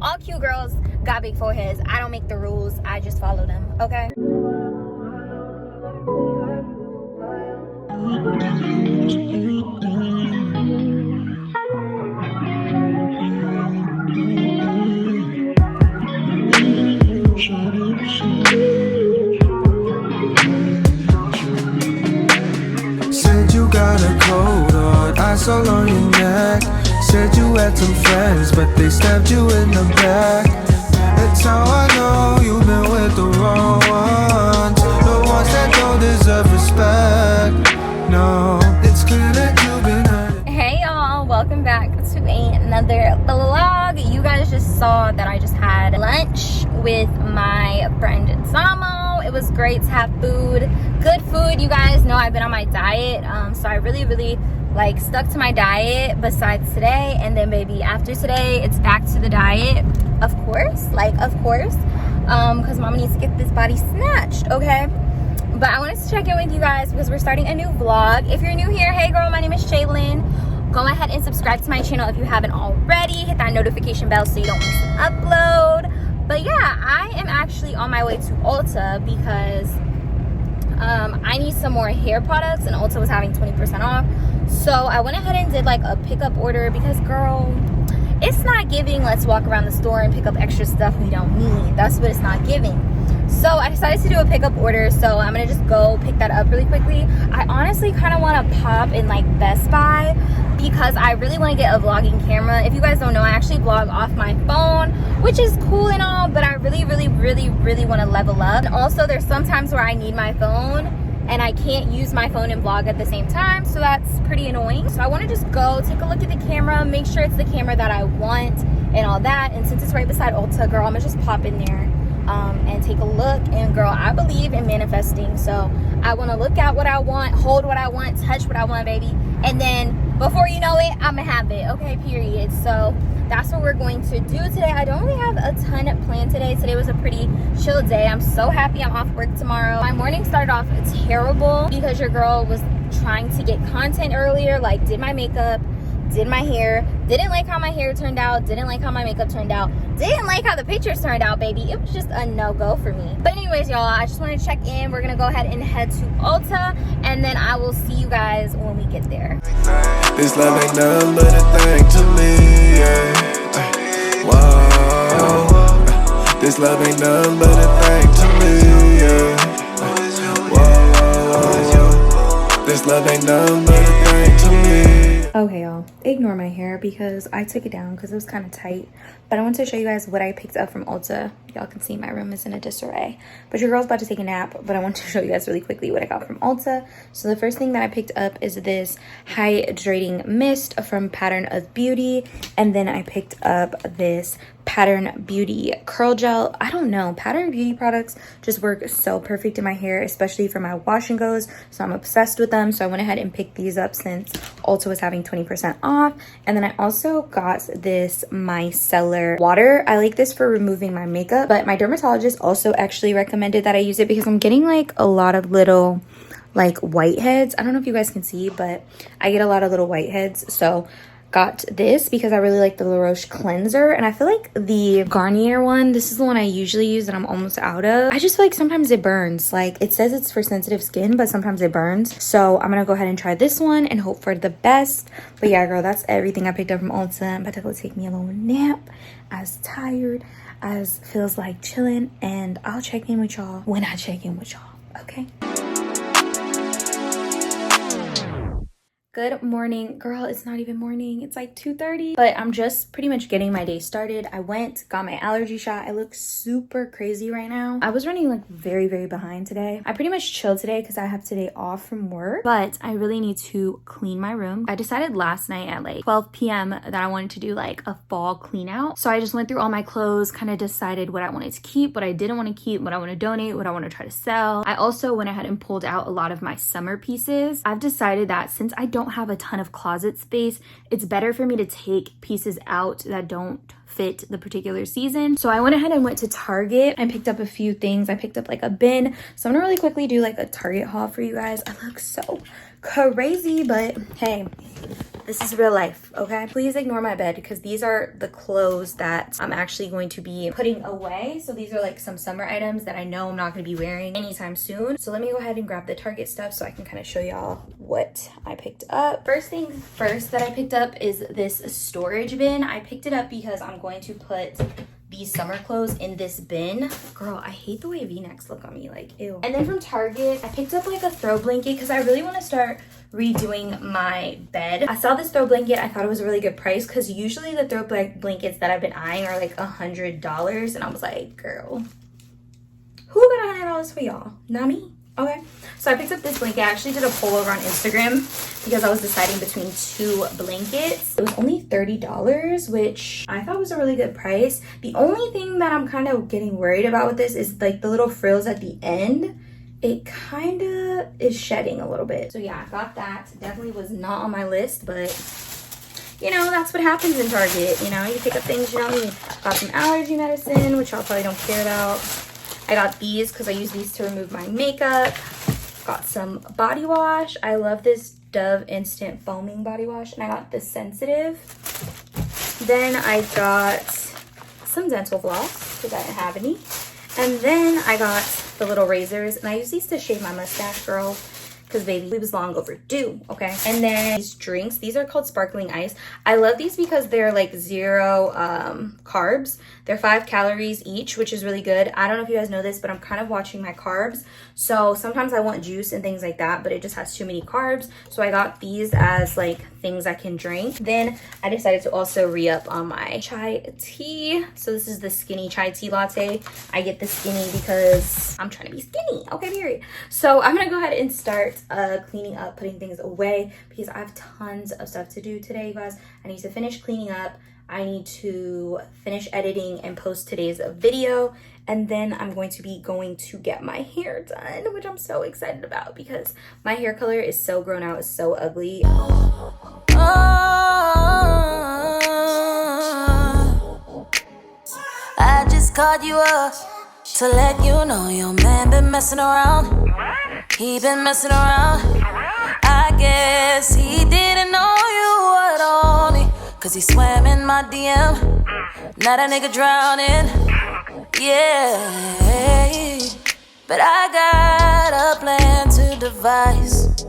All cute girls got big foreheads. I don't make the rules. I just follow them, okay? Said you got a cold on, ice all on your neck. Said you had some friends, but they stabbed you in the back. That's how I know you've been with the wrong ones, the ones that don't deserve respect. No, it's clear that you've been hurt. Hey y'all, welcome back to another vlog. You guys just saw that I just had lunch with my friend Samo. It was great to have food, good food. You guys know I've been on my diet, so I really like stuck to my diet besides today, and then maybe after today it's back to the diet, of course, because mama needs to get this body snatched, okay? But I wanted to check in with you guys because we're starting a new vlog. If you're new here, hey girl, my name is Shaylin. Go ahead and subscribe to my channel if you haven't already. Hit that notification bell so you don't miss an upload. But yeah, I am actually on my way to Ulta because I need some more hair products, and Ulta was having 20% off. So I went ahead and did like a pickup order because, girl, it's not giving let's walk around the store and pick up extra stuff we don't need. That's what it's not giving. So I decided to do a pickup order, so I'm gonna just go pick that up really quickly. I honestly kind of want to pop in like Best Buy because I really want to get a vlogging camera. If you guys don't know, I actually vlog off my phone, which is cool and all, but I really want to level up. And also, there's some times where I need my phone and I can't use my phone and vlog at the same time, so that's pretty annoying. So I want to just go take a look at the camera, make sure it's the camera that I want and all that. And since it's right beside Ulta, girl, I'm gonna just pop in there and take a look. And girl, I believe in manifesting, so I want to look at what I want, hold what I want, touch what I want, baby, and then before you know it, I'm gonna have it, okay, period. So that's what we're going to do today. I don't really have a ton planned today. Today was a pretty chill day. I'm so happy I'm off work tomorrow. My morning started off terrible because your girl was trying to get content earlier, like did my makeup, did my hair, didn't like how my hair turned out, didn't like how my makeup turned out, didn't like how the pictures turned out, baby. It was just a no-go for me. But anyways, y'all, I just wanted to check in. We're gonna go ahead and head to Ulta, and then I will see you guys when we get there. This love ain't nothing but a thing to me, yeah. Whoa. This love ain't nothing but a thing to me, yeah. Whoa. This love ain't nothing but a thing to me. Okay, y'all, ignore my hair because I took it down because it was kind of tight. But I want to show you guys what I picked up from Ulta. Y'all can see my room is in a disarray. But your girl's about to take a nap, but I want to show you guys really quickly what I got from Ulta. So the first thing that I picked up is this hydrating mist from Pattern of Beauty. And then I picked up this Pattern Beauty curl gel. I don't know, Pattern Beauty products just work so perfect in my hair, especially for my wash and goes. So I'm obsessed with them. So I went ahead and picked these up since Ulta was having 20% off. And then I also got this micellar water. I like this for removing my makeup, but my dermatologist also actually recommended that I use it because I'm getting like a lot of little like whiteheads. I don't know if you guys can see, but I get a lot of little whiteheads. So got this because I really like the La Roche cleanser, and I feel like the Garnier one, this is the one I usually use that I'm almost out of. I just feel like sometimes it burns. Like it says it's for sensitive skin, but sometimes it burns. So I'm gonna go ahead and try this one and hope for the best. But yeah, girl, that's everything I picked up from Ulta. I'm about to go take me a little nap, as tired as feels like chilling, and I'll check in with y'all when I check in with y'all, okay? Good morning, girl. It's not even morning, it's like 2:30, but I'm just pretty much getting my day started. I got my allergy shot. I look super crazy right now. I was running like very behind today. I pretty much chilled today because I have today off from work, but I really need to clean my room. I decided last night at like 12 p.m. that I wanted to do like a fall clean out. So I just went through all my clothes, kind of decided what I wanted to keep, what I didn't want to keep, what I want to donate, what I want to try to sell. I also went ahead and pulled out a lot of my summer pieces. I've decided that since I don't have a ton of closet space, it's better for me to take pieces out that don't fit the particular season. So I went ahead and went to Target and picked up a few things. I picked up like a bin. So I'm gonna really quickly do like a Target haul for you guys. I look so crazy, but hey, This is real life, okay? Please ignore my bed because these are the clothes that I'm actually going to be putting away. So these are like some summer items that I know I'm not going to be wearing anytime soon. So let me go ahead and grab the Target stuff so I can kind of show y'all what I picked up. First thing first that I picked up is this storage bin. I picked it up because I'm going to put these summer clothes in this bin. Girl, I hate the way V-necks look on me, like ew. And then from Target, I picked up like a throw blanket because I really want to start redoing my bed. I saw this throw blanket. I thought it was a really good price because usually the throw blankets that I've been eyeing are like $100, and I was like, girl, who got $100 for y'all? Not me. Okay, so I picked up this blanket. I actually did a poll over on Instagram because I was deciding between two blankets. It was only $30, which I thought was a really good price. The only thing that I'm kind of getting worried about with this is like the little frills at the end. It kind of is shedding a little bit. So yeah, I got that. Definitely was not on my list, but you know, that's what happens in Target. You know, you pick up things you don't need. Got some allergy medicine, which y'all probably don't care about. I got these because I use these to remove my makeup. Got some body wash. I love this Dove Instant Foaming Body Wash. And I got the Sensitive. Then I got some dental floss because I didn't have any. And then I got the little razors. And I use these to shave my mustache, girl. Because baby, it was long overdue, okay? And then these drinks, these are called sparkling ice. I love these because they're like 0 carbs. They're 5 calories each, which is really good. I don't know if you guys know this, but I'm kind of watching my carbs. So sometimes I want juice and things like that, but it just has too many carbs. So I got these as like things I can drink. Then I decided to also re-up on my chai tea. So this is the skinny chai tea latte. I get the skinny because I'm trying to be skinny, okay, period. So I'm gonna go ahead and start cleaning up, putting things away because I have tons of stuff to do today, you guys. I need to finish cleaning up. I need to finish editing and post today's video, and then I'm going to be going to get my hair done, which I'm so excited about because my hair color is so grown out, it's so ugly. I just called you up to let you know your man been messing around. He been messing around. I guess he didn't know you at all. Cause he swam in my DM. Now that nigga drowning. Yeah. But I got a plan to devise.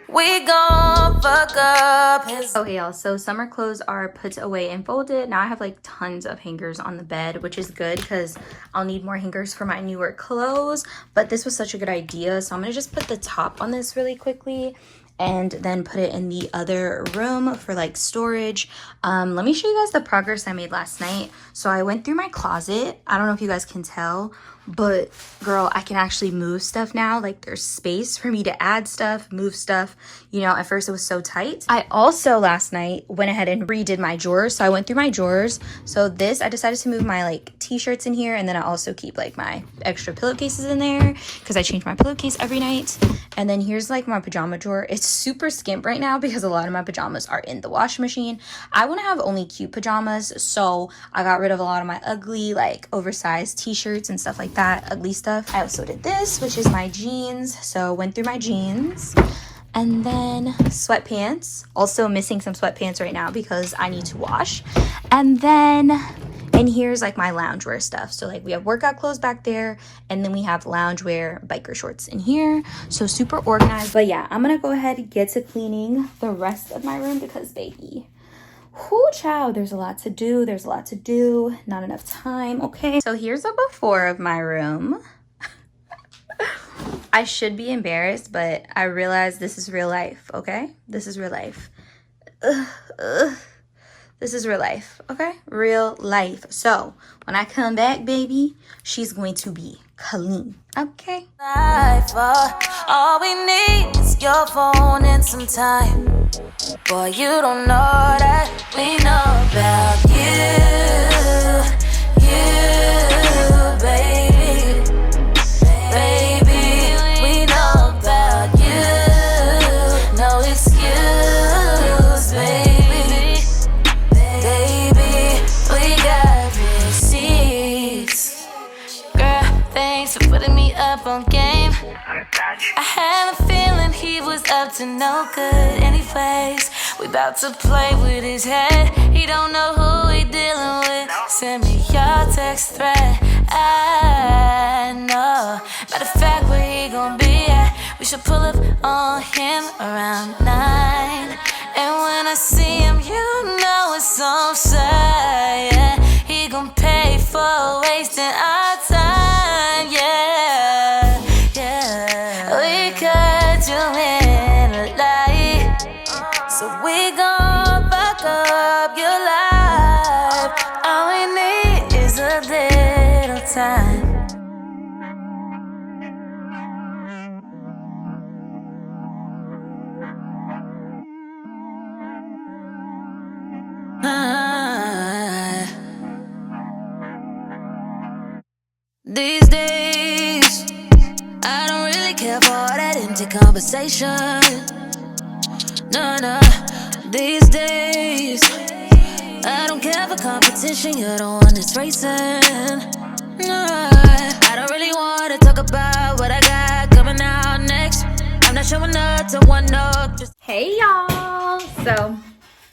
We gon' fuck up his... Okay, y'all, so summer clothes are put away and folded. Now I have like tons of hangers on the bed, which is good because I'll need more hangers for my newer clothes. But this was such a good idea, so I'm gonna just put the top on this really quickly and then put it in the other room for like storage. Let me show you guys the progress I made last night. So I went through my closet. I don't know if you guys can tell, but girl, I can actually move stuff now. Like there's space for me to add stuff, move stuff. You know, at first it was so tight. I also last night went ahead and redid my drawers. So I went through my drawers. So this, I decided to move my like t-shirts in here, and then I also keep like my extra pillowcases in there because I change my pillowcase every night. And then here's like my pajama drawer. It's super skimp right now because a lot of my pajamas are in the washing machine. I want to have only cute pajamas, so I got rid of a lot of my ugly like oversized t-shirts and stuff like that, ugly stuff. I also did this, which is my jeans. So went through my jeans. And then sweatpants. Also missing some sweatpants right now because I need to wash. And then in here's like my loungewear stuff. So like we have workout clothes back there, and then we have loungewear biker shorts in here. So super organized. But yeah, I'm gonna go ahead and get to cleaning the rest of my room because baby, whoo child, there's a lot to do. There's a lot to do. Not enough time. Okay. So here's a before of my room. I should be embarrassed, but I realize this is real life, okay? This is real life. This is real life, okay? Real life. So when I come back, baby, she's going to be clean, okay? All we need is your phone and some time. Boy, you don't know that we know about you, baby. We know about you. No excuse, baby. Baby, we got receipts. Girl, thanks for putting me up on game. I had a feeling he was up to no good anyways. We about to play with his head. He don't know who he dealing with. Send me your text thread. I know. Matter of fact, where he gon' be at? We should pull up on him around 9. And when I see him, you know it's on side. Yeah. He gon' pay for wasting our time. Yeah, yeah. We cut you in a light, so we gon' fuck up your life. All we need is a little time. These days, I don't really care for all that empty conversation. No. These days, I don't care for competition. You're the one that's racing. No, I don't really want to talk about what I got coming out next. I'm not showing up to one note. Hey y'all, so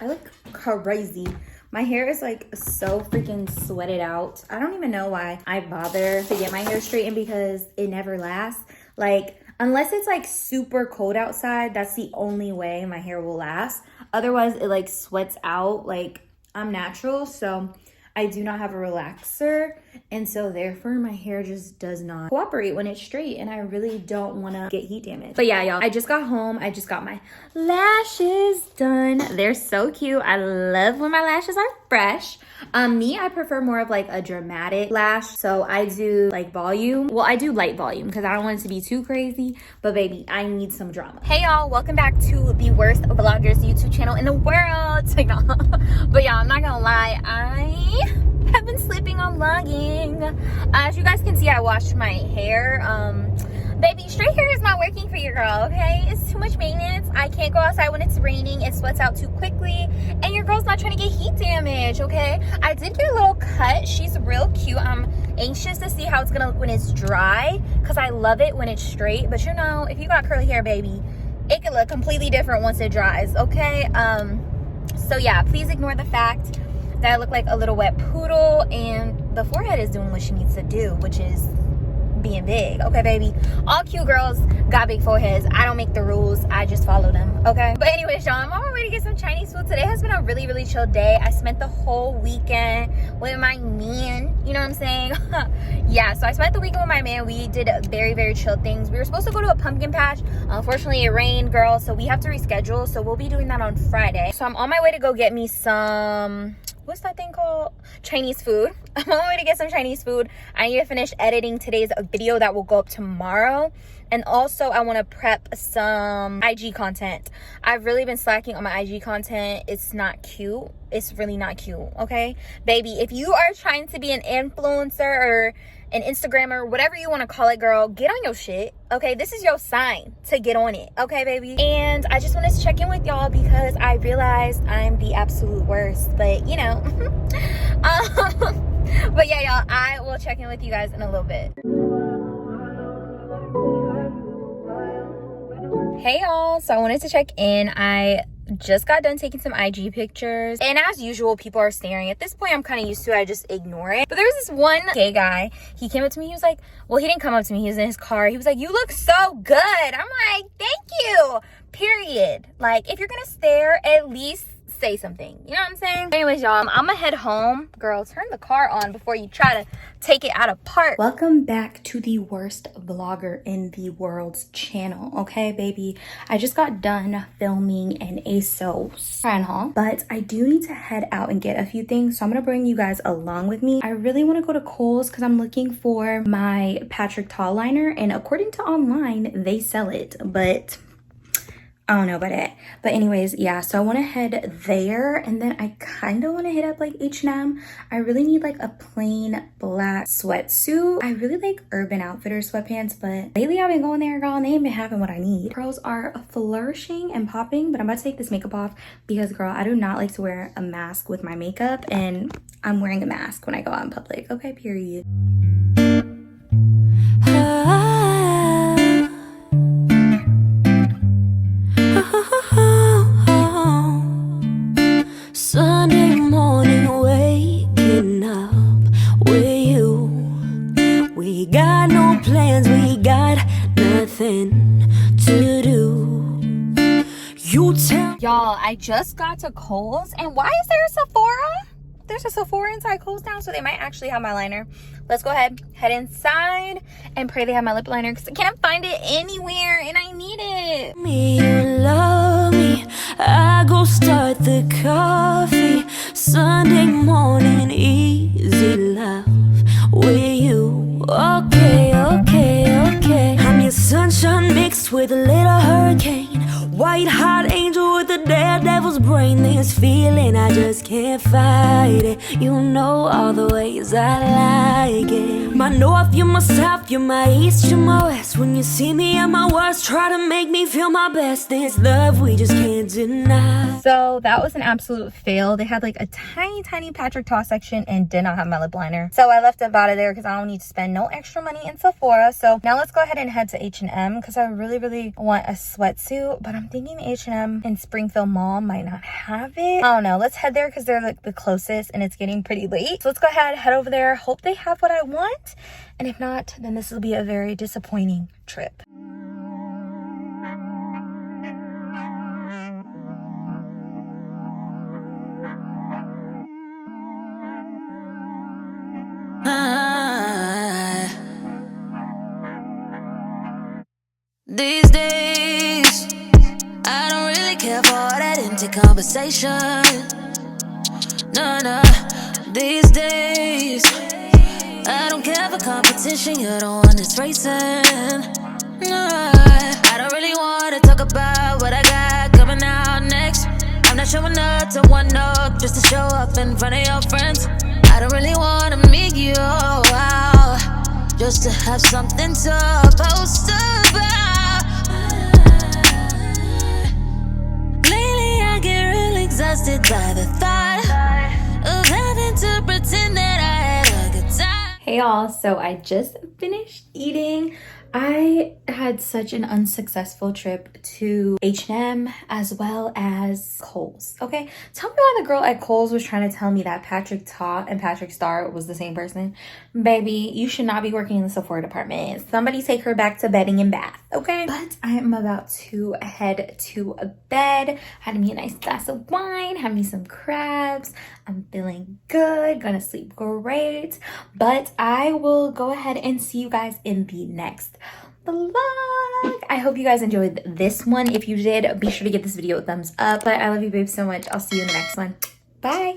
I look crazy. My hair is like so freaking sweated out. I don't even know why I bother to get my hair straightened because it never lasts. Like, unless it's like super cold outside, that's the only way my hair will last. Otherwise, it like sweats out. Like, I'm natural, so I do not have a relaxer, and so therefore my hair just does not cooperate when it's straight, and I really don't want to get heat damage. But yeah, y'all, I just got home. I just got my lashes done. They're so cute. I love when my lashes are fresh. I prefer more of like a dramatic lash, so I do like volume. Well, I do light volume because I don't want it to be too crazy, but baby, I need some drama. Hey y'all, welcome back to the worst vloggers YouTube channel in the world. But yeah, I'm not gonna lie, I have been sleeping on vlogging. As you guys can see, I washed my hair. Baby, straight hair is not working for your girl, okay? It's too much maintenance. I can't go outside when it's raining. It sweats out too quickly. And your girl's not trying to get heat damage, okay? I did get a little cut. She's real cute. I'm anxious to see how it's gonna look when it's dry because I love it when it's straight. But you know, if you got curly hair, baby, it can look completely different once it dries, okay? So yeah, please ignore the fact that I look like a little wet poodle and the forehead is doing what she needs to do, which is being big, okay, baby? All cute girls got big foreheads. I don't make the rules, I just follow them, okay? But anyways, y'all, I'm on my way to get some Chinese food. Today has been a really, really chill day. I spent the whole weekend with my man, you know what I'm saying? Yeah, so I spent the weekend with my man. We did very, very chill things. We were supposed to go to a pumpkin patch. Unfortunately, it rained, girl, so we have to reschedule. So we'll be doing that on Friday. So I'm on my way to go get me some, what's that thing called? Chinese food. I'm on my way to get some Chinese food. I need to finish editing today's video that will go up tomorrow. And also, I want to prep some IG content. I've really been slacking on my IG content. It's not cute. It's really not cute, okay? Baby, if you are trying to be an influencer or an Instagrammer, whatever you want to call it, girl, get on your shit, okay? This is your sign to get on it, okay, baby? And I just wanted to check in with y'all because I realized I'm the absolute worst, but you know. But yeah, y'all, I will check in with you guys in a little bit. Hey y'all, so I wanted to check in. I just got done taking some IG pictures, and as usual, people are staring. At this point, I'm kind of used to it. I just ignore it. But there was this one gay guy. He came up to me. He was like, well, he didn't come up to me. He was in his car. He was like, you look so good. I'm like, thank you, period. Like, if you're gonna stare, at least say something, you know what I'm saying? Anyways, y'all, I'm gonna head home. Girl, turn the car on before you try to take it out of park. Welcome back to the worst vlogger in the world's channel, okay, baby? I just got done filming an ASOS try-on haul, but I do need to head out and get a few things, so I'm gonna bring you guys along with me. I really want to go to Kohl's because I'm looking for my Patrick Tall liner, and according to online, they sell it, but I don't know about it. But anyways, yeah, so I want to head there, and then I kind of want to hit up like H&M. I really need like a plain black sweatsuit. I really like Urban Outfitters sweatpants, but lately I've been going there, girl, and they ain't been having what I need. Curls are flourishing and popping, but I'm about to take this makeup off because, girl, I do not like to wear a mask with my makeup, and I'm wearing a mask when I go out in public, okay, period. got no plans, we got nothing to do. You tell Y'all, I just got to Kohl's, and why is there a Sephora? There's a Sephora inside Kohl's now, so they might actually have my liner. Let's go ahead, head inside, and pray they have my lip liner, because I can't find it anywhere, and I need it. me you love me, I go start the coffee. Sunday morning, easy love with you. Okay, okay, okay. I'm your sunshine mixed with a little hurricane. White hot angel with a daredevil's brain. This feeling, I just can't fight it. You know all the ways I like it. My north, you're my south, you're my east, you're my west. When you see me at my worst, try to make me feel my best. This love we just can't deny. So that was an absolute fail. They had like a tiny Patrick Ta section and did not have my lip liner. So I left it out of there because I don't need to spend no extra money in Sephora. So now let's go ahead and head to H&M because I really want a sweatsuit. But I'm thinking H&M in Springfield Mall might not have it. I don't know. Let's head there because they're like the closest and it's getting pretty late. So let's go ahead, head over there. Hope they have what I want. And if not, then this will be a very disappointing trip. These days, I don't really care for all that empty conversation. No. These days, I don't care for competition. You're the one that's racing. No, I don't really want to talk about what I got coming out next. I'm not showing up to one up just to show up in front of your friends. I don't really want to meet you out just to have something to post about. Lately I get real exhausted by the thought of having to pretend that I had a good time. Hey y'all, so I just finished eating. I had such an unsuccessful trip to H&M as well as Kohl's. Okay, tell me why the girl at Kohl's was trying to tell me that Patrick Ta and Patrick Star was the same person. Baby, you should not be working in the Sephora department. Somebody take her back to bedding and bath, okay? But I am about to head to bed. Had me a nice glass of wine, had me some crabs. I'm feeling good, gonna sleep great. But I will go ahead and see you guys in the next vlog. I hope you guys enjoyed this one. If you did, be sure to give this video a thumbs up. But I love you babes so much. I'll see you in the next one. Bye.